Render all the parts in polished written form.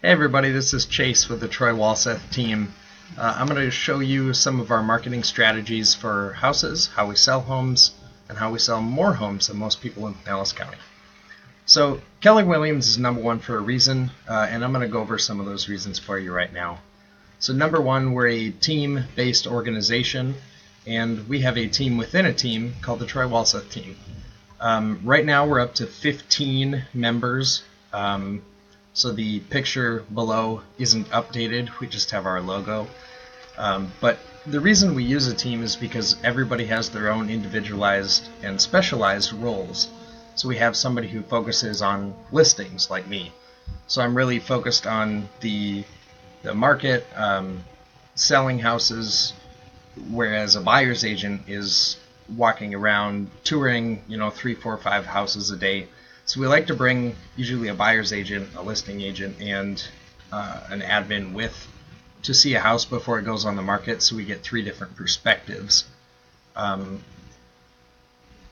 Hey everybody, this is Chase with the Troy Walseth team. I'm going to show you some of our marketing strategies for houses, how we sell homes, and how we sell more homes than most people in Pinellas County. So Keller Williams is number one for a reason, and I'm going to go over some of those reasons for you right now. So number one, we're a team-based organization, and we have a team within a team called the Troy Walseth team. Right now we're up to 15 members. So the picture below isn't updated, we just have our logo. But the reason we use a team is because everybody has their own individualized and specialized roles. So we have somebody who focuses on listings, like me. So I'm really focused on the market, selling houses, whereas a buyer's agent is walking around touring, 3, 4, 5 houses a day. So we like to bring usually a buyer's agent, a listing agent, and an admin with to see a house before it goes on the market, so we get 3 different perspectives.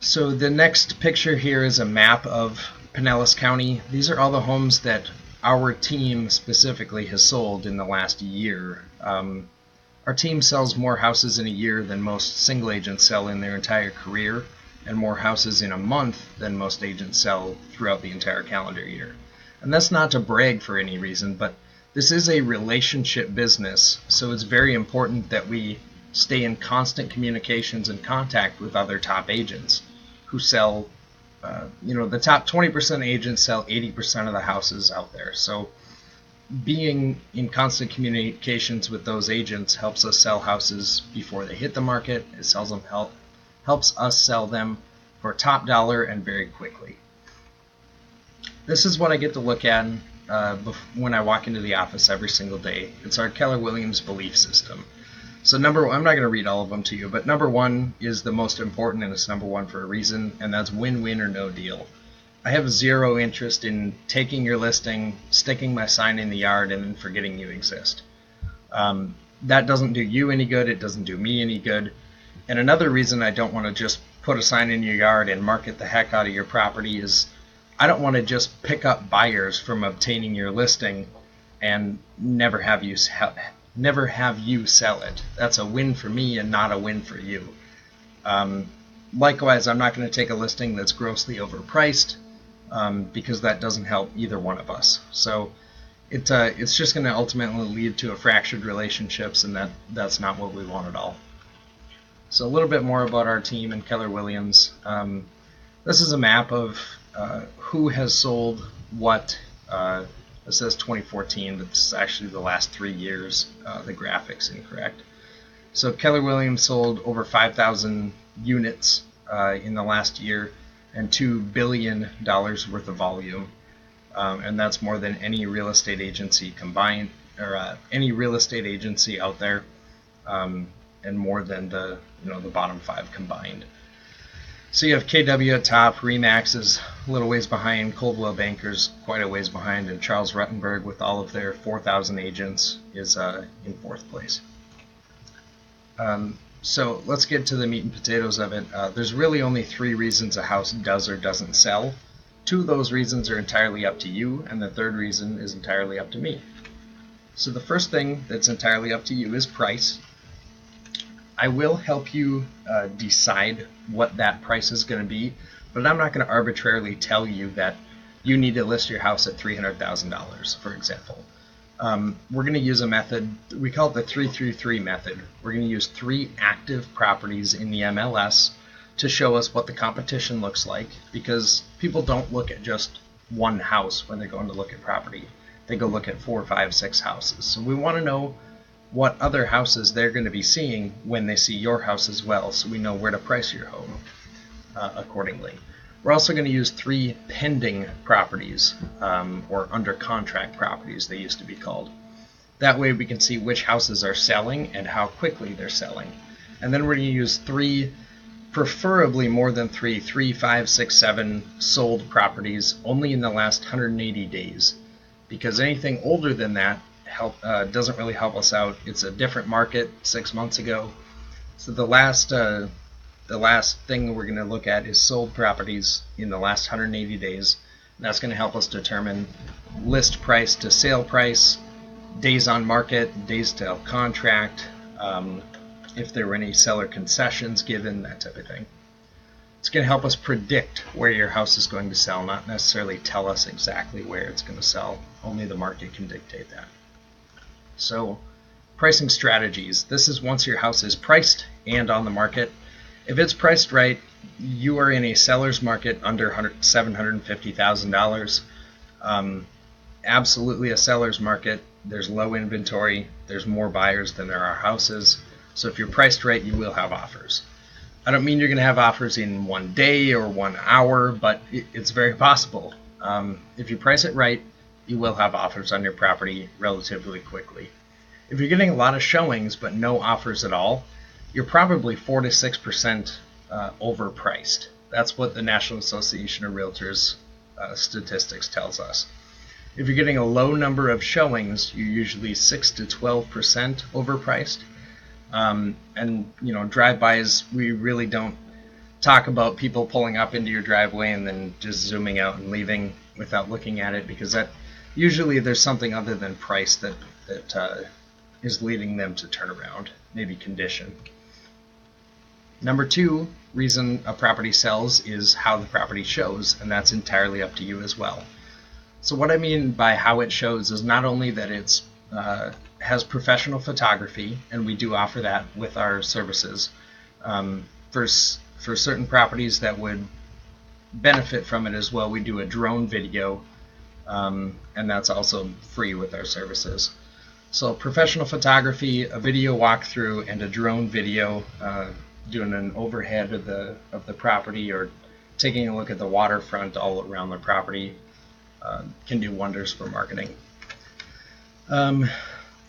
So the next picture here is a map of Pinellas County. These are all the homes that our team specifically has sold in the last year. Our team sells more houses in a year than most single agents sell in their entire career, and more houses in a month than most agents sell throughout the entire calendar year. And that's not to brag for any reason, but this is a relationship business, so it's very important that we stay in constant communications and contact with other top agents who sell, the top 20% agents sell 80% of the houses out there. So being in constant communications with those agents helps us sell houses before they hit the market. It helps us sell them for top dollar and very quickly. This is what I get to look at when I walk into the office every single day. It's our Keller Williams belief system. So I'm not going to read all of them to you, but number one is the most important, and it's number one for a reason, and that's win-win or no deal. I have zero interest in taking your listing, sticking my sign in the yard, and then forgetting you exist. That doesn't do you any good. It doesn't do me any good. And another reason I don't want to just put a sign in your yard and market the heck out of your property is I don't want to just pick up buyers from obtaining your listing and never have you sell it. That's a win for me and not a win for you. Likewise, I'm not going to take a listing that's grossly overpriced because that doesn't help either one of us. So it's just going to ultimately lead to a fractured relationships, and that's not what we want at all. So a little bit more about our team and Keller Williams. This is a map of who has sold what. It says 2014, but this is actually the last 3 years. The graphic's incorrect. So Keller Williams sold over 5,000 units in the last year and $2 billion worth of volume. And that's more than any real estate agency combined, or any real estate agency out there. And more than the bottom 5 combined. So you have KW at top, RE/MAX is a little ways behind, Coldwell Bankers quite a ways behind, and Charles Rutenberg with all of their 4,000 agents is in 4th place. So let's get to the meat and potatoes of it. There's really only 3 reasons a house does or doesn't sell. 2 of those reasons are entirely up to you, and the 3rd reason is entirely up to me. So the first thing that's entirely up to you is price. I will help you decide what that price is going to be, but I'm not going to arbitrarily tell you that you need to list your house at $300,000, for example. We're going to use a method, we call it the 3-3-3 method. We're going to use 3 active properties in the MLS to show us what the competition looks like, because people don't look at just one house when they're going to look at property. They go look at 4, 5, 6 houses. So we want to know what other houses they're going to be seeing when they see your house as well, so we know where to price your home accordingly. We're also going to use 3 pending properties, or under contract properties they used to be called. That way we can see which houses are selling and how quickly they're selling. And then we're going to use 3, preferably more than 3, 5, 6, 7 sold properties only in the last 180 days, because anything older than that doesn't really help us out. It's a different market 6 months ago. So the last thing we're going to look at is sold properties in the last 180 days. That's going to help us determine list price to sale price, days on market, days to contract, if there were any seller concessions given, that type of thing. It's going to help us predict where your house is going to sell, not necessarily tell us exactly where it's going to sell. Only the market can dictate that. So, pricing strategies. This is once your house is priced and on the market. If it's priced right, you are in a seller's market under $750,000. Absolutely a seller's market. There's low inventory. There's more buyers than there are houses. So if you're priced right, you will have offers. I don't mean you're going to have offers in 1 day or 1 hour, but it's very possible. If you price it right, you will have offers on your property relatively quickly. If you're getting a lot of showings but no offers at all, you're probably 4 to 6% overpriced. That's what the National Association of Realtors statistics tells us. If you're getting a low number of showings, you're usually 6 to 12% overpriced. And drive-bys, we really don't talk about people pulling up into your driveway and then just zooming out and leaving without looking at it, because that usually there's something other than price that is leading them to turn around, maybe condition. Number 2 reason a property sells is how the property shows, and that's entirely up to you as well. So what I mean by how it shows is not only that it's has professional photography, and we do offer that with our services. For certain properties that would benefit from it as well, we do a drone video, and that's also free with our services. So professional photography, a video walkthrough, and a drone video doing an overhead of the property or taking a look at the waterfront all around the property can do wonders for marketing.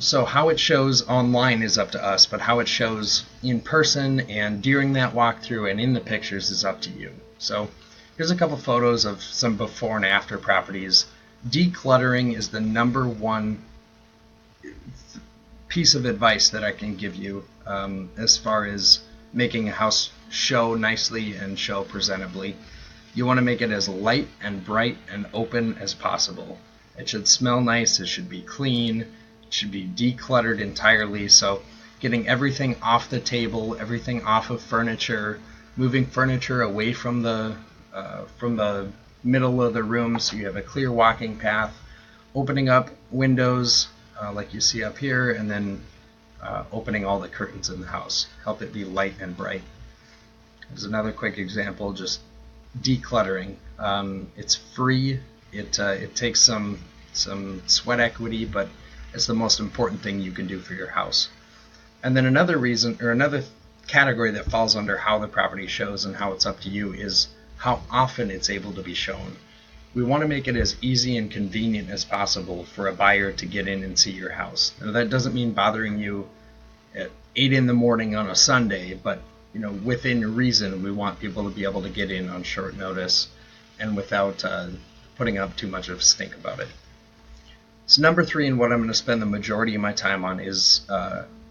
So how it shows online is up to us, but how it shows in person and during that walkthrough and in the pictures is up to you. So here's a couple photos of some before and after properties. Decluttering is the number one piece of advice that I can give you as far as making a house show nicely and show presentably. You want to make it as light and bright and open as possible. It should smell nice, it should be clean, it should be decluttered entirely, so getting everything off the table, everything off of furniture, moving furniture away from the middle of the room so you have a clear walking path, opening up windows like you see up here, and then opening all the curtains in the house. Help it be light and bright. Here's another quick example, just decluttering. It's free. It takes some sweat equity, but it's the most important thing you can do for your house. And then another reason, or another category that falls under how the property shows and how it's up to you, is how often it's able to be shown. We want to make it as easy and convenient as possible for a buyer to get in and see your house. Now, that doesn't mean bothering you at 8 in the morning on a Sunday, but within reason, we want people to be able to get in on short notice and without putting up too much of a stink about it. So number 3, and what I'm going to spend the majority of my time on, is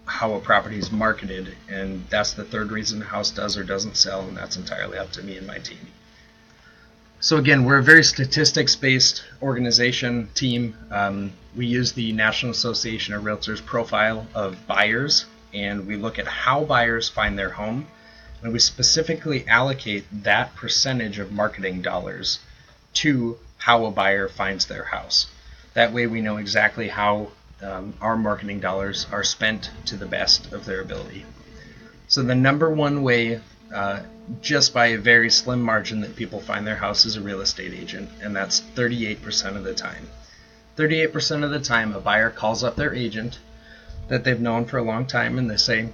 how a property is marketed, and that's the third reason a house does or doesn't sell, and that's entirely up to me and my team. So again, we're a very statistics-based organization team. We use the National Association of Realtors profile of buyers, and we look at how buyers find their home, and we specifically allocate that percentage of marketing dollars to how a buyer finds their house. That way we know exactly how our marketing dollars are spent to the best of their ability. So the number one way, just by a very slim margin, that people find their house is a real estate agent, and that's 38% of the time. 38% of the time, a buyer calls up their agent that they've known for a long time, and they say,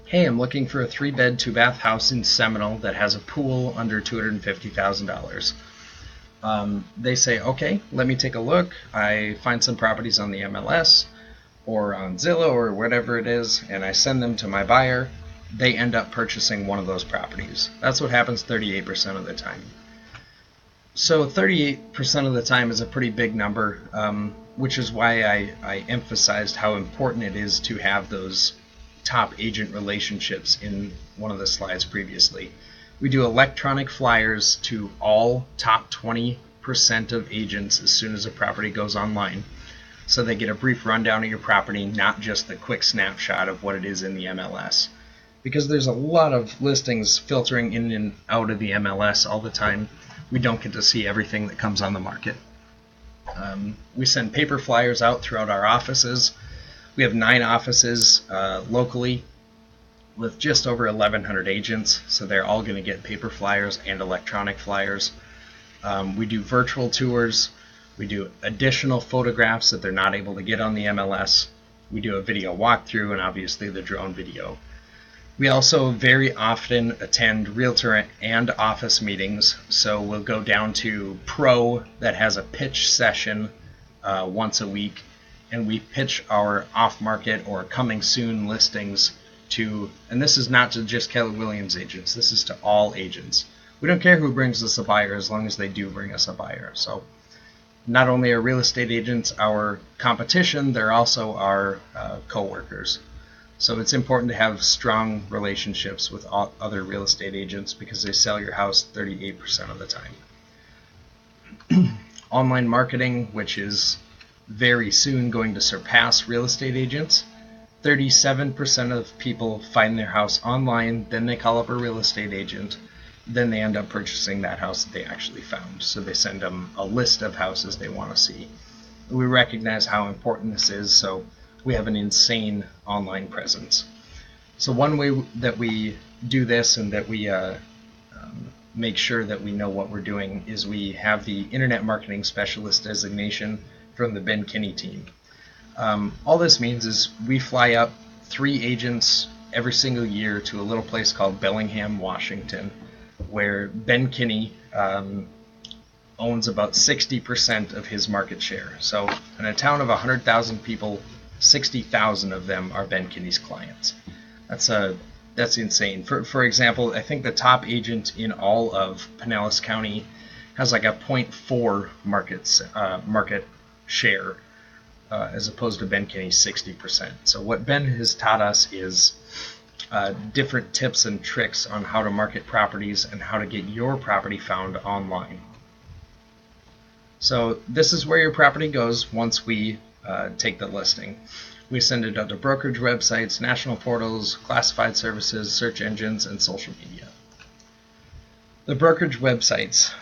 hey, I'm looking for a 3-bed, 2-bath house in Seminole that has a pool under $250,000. They say, okay, let me take a look. I find some properties on the MLS or on Zillow or whatever it is, and I send them to my buyer. They end up purchasing one of those properties. That's what happens 38% of the time. So 38% of the time is a pretty big number, which is why I emphasized how important it is to have those top agent relationships in one of the slides previously. We do electronic flyers to all top 20 100% of agents as soon as a property goes online. So they get a brief rundown of your property, not just the quick snapshot of what it is in the MLS. Because there's a lot of listings filtering in and out of the MLS all the time, we don't get to see everything that comes on the market. We send paper flyers out throughout our offices. We have 9 offices locally with just over 1,100 agents, so they're all going to get paper flyers and electronic flyers. We do virtual tours. We do additional photographs that they're not able to get on the MLS. We do a video walkthrough and obviously the drone video. We also very often attend realtor and office meetings, so we'll go down to Pro that has a pitch session once a week, and we pitch our off-market or coming soon listings to, and this is not to just Keller Williams agents, this is to all agents. We don't care who brings us a buyer as long as they do bring us a buyer. So not only are real estate agents our competition, they're also our co-workers. So it's important to have strong relationships with other real estate agents because they sell your house 38% of the time. Online marketing, which is very soon going to surpass real estate agents. 37% of people find their house online, then they call up a real estate agent, then they end up purchasing that house that they actually found. So they send them a list of houses they want to see. We recognize how important this is, so we have an insane online presence. So one way that we do this and that we make sure that we know what we're doing is we have the Internet Marketing Specialist designation from the Ben Kinney team. All this means is we fly up 3 agents every single year to a little place called Bellingham, Washington, where Ben Kinney owns about 60% of his market share. So in a town of 100,000 people, 60,000 of them are Ben Kinney's clients. That's insane. For example, I think the top agent in all of Pinellas County has like a 0.4 market share as opposed to Ben Kinney's 60%. So what Ben has taught us is different tips and tricks on how to market properties and how to get your property found online. So this is where your property goes once we take the listing. We send it out to brokerage websites, national portals, classified services, search engines, and social media. The brokerage websites,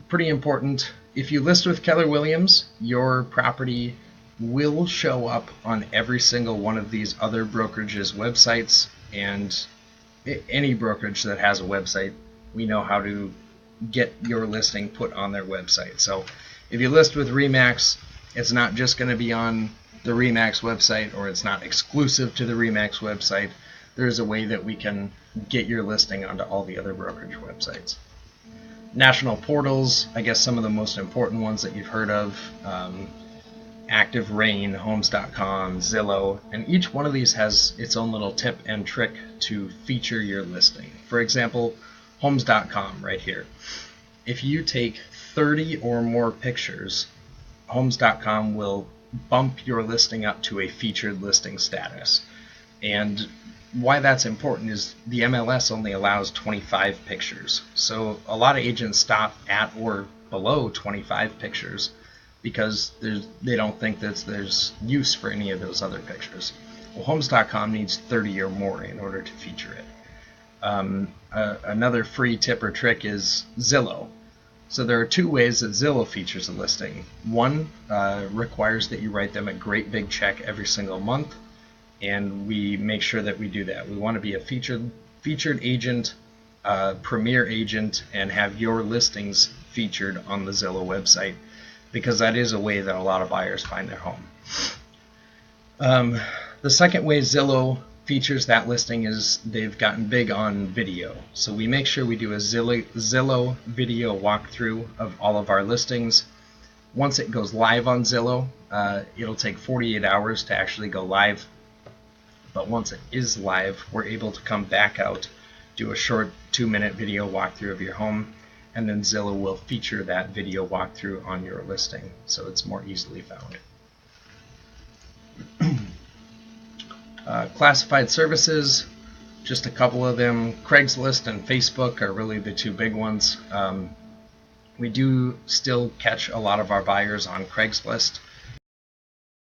pretty important. If you list with Keller Williams, your property will show up on every single one of these other brokerages' websites, and any brokerage that has a website, we know how to get your listing put on their website. So if you list with RE/MAX, it's not just going to be on the RE/MAX website, or it's not exclusive to the RE/MAX website. There's a way that we can get your listing onto all the other brokerage websites. National portals, I guess some of the most important ones that you've heard of, Active Rain, Homes.com, Zillow, and each one of these has its own little tip and trick to feature your listing. For example, Homes.com right here. If you take 30 or more pictures, Homes.com will bump your listing up to a featured listing status. And why that's important is the MLS only allows 25 pictures. So a lot of agents stop at or below 25 pictures because they don't think that there's use for any of those other pictures. Well, Homes.com needs 30 or more in order to feature it. Another free tip or trick is Zillow. So there are 2 ways that Zillow features a listing. One requires that you write them a great big check every single month, and we make sure that we do that. We want to be a featured agent, premier agent, and have your listings featured on the Zillow website, because that is a way that a lot of buyers find their home. The second way Zillow features that listing is they've gotten big on video. So we make sure we do a Zillow video walkthrough of all of our listings. Once it goes live on Zillow, it'll take 48 hours to actually go live. But once it is live, we're able to come back out, do a short 2-minute video walkthrough of your home, and then Zillow will feature that video walkthrough on your listing, so it's more easily found. Classified services, just a couple of them. Craigslist and Facebook are really the 2 big ones. We do still catch a lot of our buyers on Craigslist.